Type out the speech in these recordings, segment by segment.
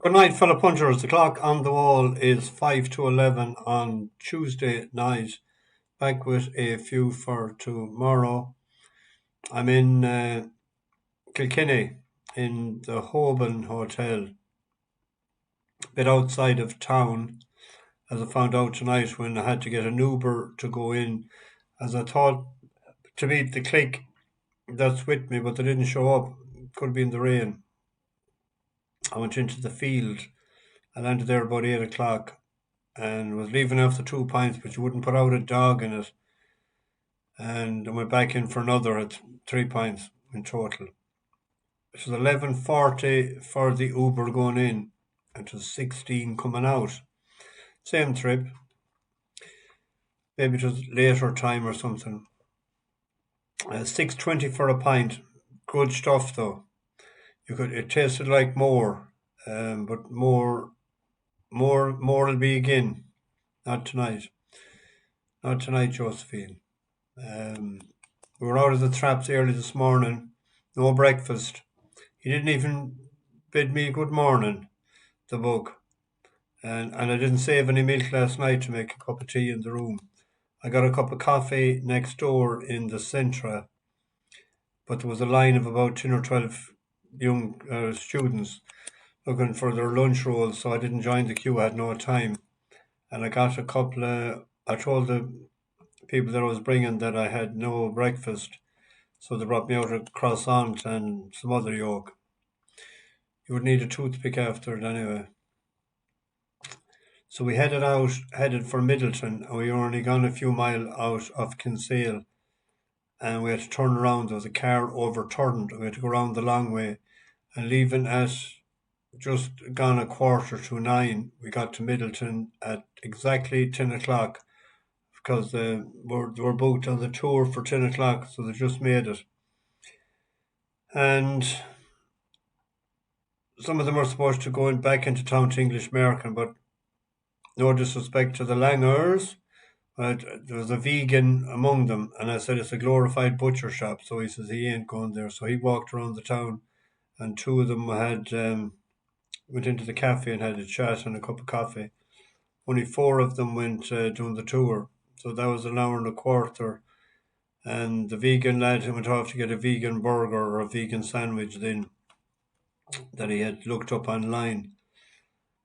Good night, fellow punchers. The clock on the wall is 5 to 11 on Tuesday night. Back with a few for tomorrow. I'm in Kilkenny in the Hoban Hotel, a bit outside of town, as I found out tonight when I had to get an Uber to go in, as I thought to meet the clique that's with me, but they didn't show up. Could be in the rain. I went into the field. I landed there about 8 o'clock and was leaving after 2 pints, but you wouldn't put out a dog in it. And I went back in for another at 3 pints in total. It was 11:40 for the Uber going in, and it was 16 coming out. Same trip. Maybe it was later time or something. 6.20 for a pint. Good stuff though. It tasted like more, but more will be again. Not tonight. Not tonight, Josephine. We were out of the traps early this morning. No breakfast. He didn't even bid me good morning, the bug. And I didn't save any milk last night to make a cup of tea in the room. I got a cup of coffee next door in the Centra, but there was a line of about 10 or 12 young students looking for their lunch rolls, so I didn't join the queue. I had no time. And I got a couple of, I told the people that I was bringing that I had no breakfast, so they brought me out a croissant and some other yolk. You would need a toothpick after it anyway. So we headed for Middleton, and we were only gone a few miles out of Kinsale, and we had to turn around. There was a car overturned, and we had to go around the long way. And leaving at just gone 8:45, we got to Middleton at exactly 10 o'clock because we're booked on the tour for 10 o'clock, so they just made it. And some of them are supposed to go back into town to English American, but no disrespect to the Langers, but there was a vegan among them, and I said it's a glorified butcher shop. So he says he ain't going there. So he walked around the town, and two of them had went into the cafe and had a chat and a cup of coffee. Only four of them went doing the tour, so that was an hour and a quarter. And the vegan lad went off to get a vegan burger or a vegan sandwich then that he had looked up online,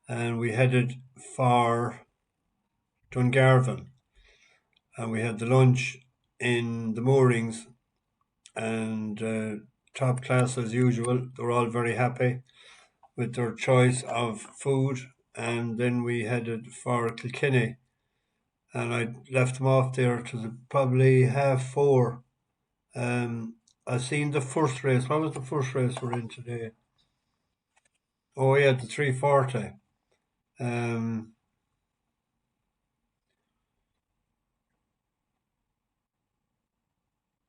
and we headed for Dungarvan, and we had the lunch in the moorings, and top class as usual. They were all very happy with their choice of food, and then we headed for Kilkenny, and I left them off there to probably 4:30. I seen the first race. What was the first race we're in today? Oh yeah, the 340. Um,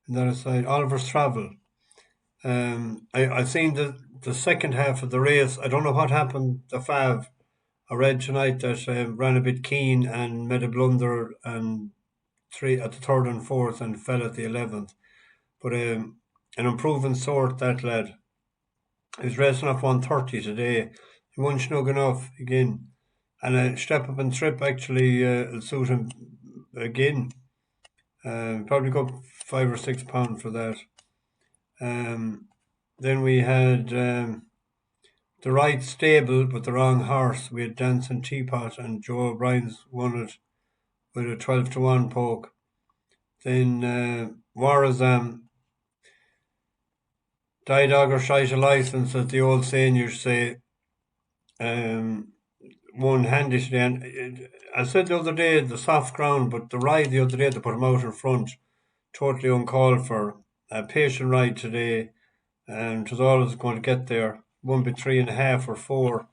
and then aside, Oliver's Travel. I seen the second half of the race. I don't know what happened. The Fav. I read tonight that ran a bit keen and made a blunder and three at the third and fourth and fell at the 11th. But an improving sort, that lad. He was racing off 130 today. He won snug enough again. And a step up and trip actually will suit him again. Probably go £5 or £6 for that. Then we had the right stable but the wrong horse. We had Dancing Teapot, and Joe O'Brien's won it with a 12-1 poke. Then Warazam, Die Dog or Shite a License, as the old seniors say, won handy today. And I said the other day, the soft ground, but the ride the other day, they put him out in front, totally uncalled for. A patient ride today, and it was always going to get there. Won't be 3.5 or 4.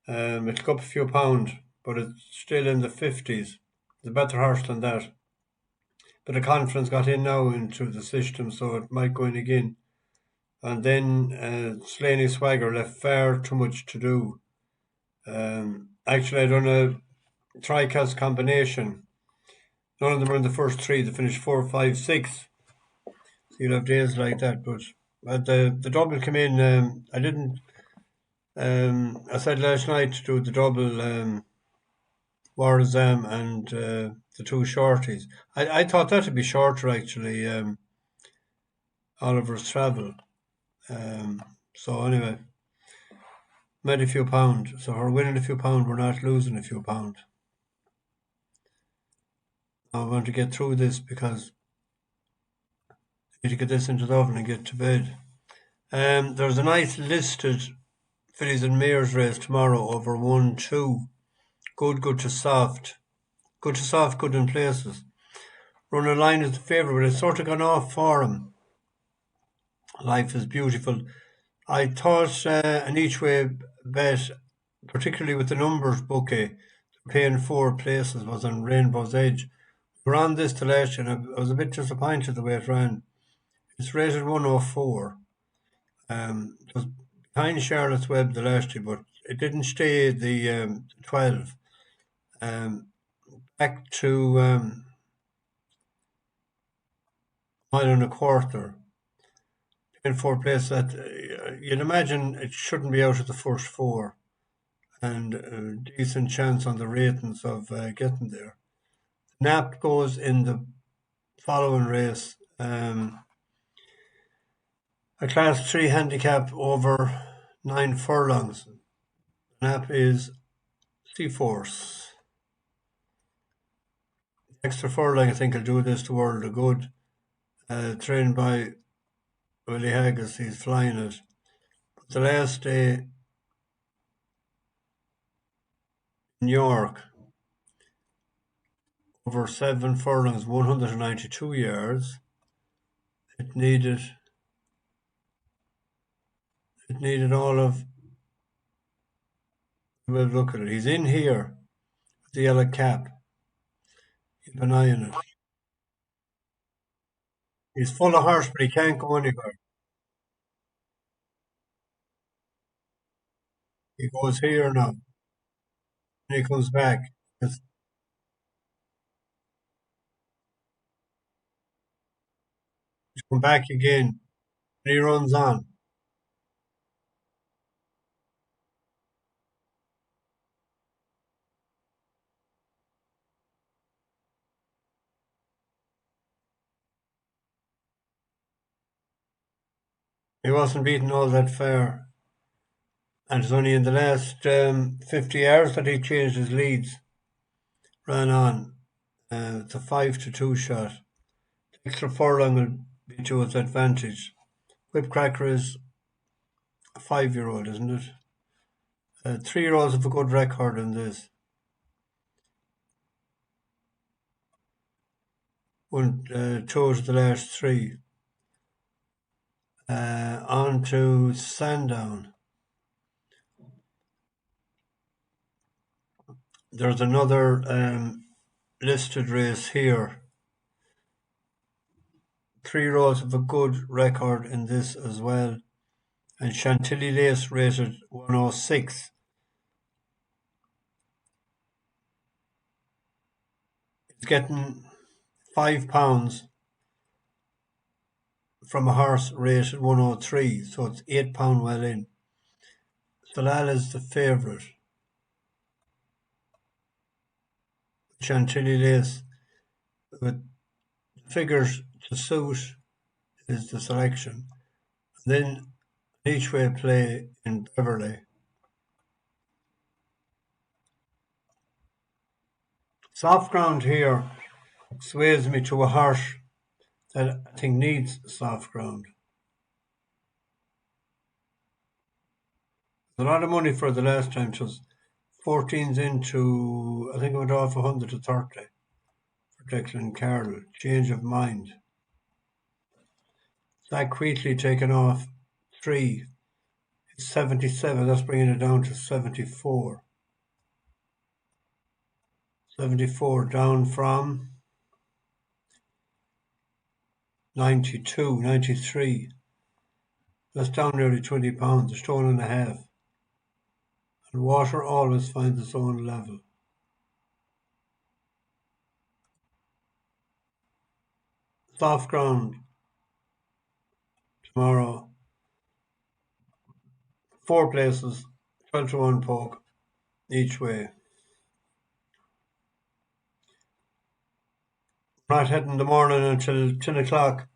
It took up a few pounds, but it's still in the 50s. It's a better horse than that. But the confidence got in now into the system, so it might go in again. And then Slaney Swagger left far too much to do. Actually, I done a tri-cast combination. None of them are in the first three. They finished 4, 5, 6. So you'll have days like that. But the double came in. I didn't I said last night to do the double war exam and the two shorties. I thought that'd be shorter actually. Oliver's travel. Um, so anyway, made a few pound. So we're winning a few pound. We're not losing a few pound. I want to get through this because I need to get this into the oven and get to bed. There's a nice listed fillies and mares race tomorrow over 1-2. Good to soft. Good to soft, good in places. Running line is the favourite, but it's sort of gone off for him. Life is beautiful. I thought an each way bet, particularly with the numbers bookie, paying four places was on Rainbow's Edge. We ran this to last year and I was a bit disappointed the way it ran. It's rated 104. It was behind Charlotte's Web the last year, but it didn't stay the 12. Um, back to mile and a quarter. In four places that you'd imagine it shouldn't be out of the first four, and a decent chance on the ratings of getting there. Nap goes in the following race, a class 3 handicap over 9 furlongs. Nap is Sea Force. Extra furlong, I think, will do this to World of Good. Trained by Willie Haggis, he's flying it. But the last day in York, over 7 furlongs, 192 yards. It needed all of. Well, look at it. He's in here with the yellow cap. Keep an eye on it. He's full of horse, but he can't go anywhere. He goes here now, and he comes back. He's come back again, and he runs on. He wasn't beaten all that far, and it's only in the last 50 yards that he changed his leads. Ran on. It's a 5-2 shot. Extra furlong will be to its advantage. Whipcracker is a 5-year-old, isn't it? 3-year-olds have a good record in this. Won two of the last three. On to Sandown. There's another listed race here. 3-year-olds have a good record in this as well. And Chantilly Lace rated 106. It's getting £5 from a horse rated 103, so it's £8 well in. Salal is the favourite. Chantilly Lace with figures to suit is the selection. Then each way play in Beverly. Soft ground here sways me to a horse that I think needs soft ground. A lot of money for the last time. It was 14s into, I think it went off 100 to 30 for Declan Carroll. Change of mind. Zach Wheatley taken off 3. It's 77. That's bringing it down to 74. 74 down from 92, 93. That's down nearly £20, a stone and a half. And water always finds its own level. Soft ground tomorrow. 4 places. 12 to 1 poke each way. Not heading in the morning until 10 o'clock.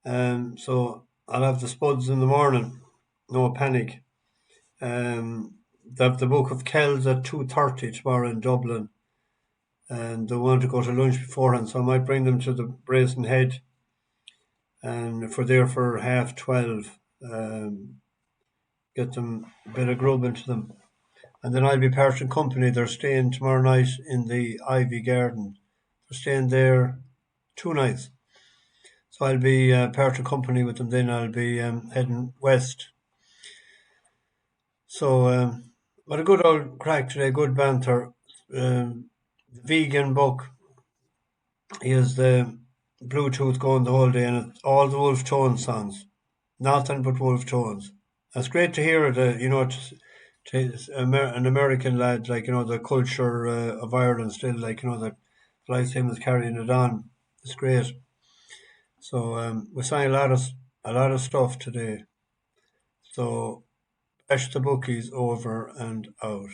So I'll have the spuds in the morning. No panic. They have the Book of Kells at 2:30 tomorrow in Dublin. And they want to go to lunch beforehand, so I might bring them to the Brazen Head. And if we're there for 12:30, get them a bit of grub into them. And then I'll be parting company. They're staying tomorrow night in the Ivy Garden. They're staying there 2 nights. So I'll be parting company with them. Then I'll be heading west. So, but a good old crack today, good banter. The vegan book is the Bluetooth going the whole day, and it's all the Wolf Tones songs, nothing but Wolf Tones. It's great to hear it, an American lad, like, the culture of Ireland still, like, that likes him is carrying it on. It's great. So we sang a lot of stuff today. So bash the bookies over and out.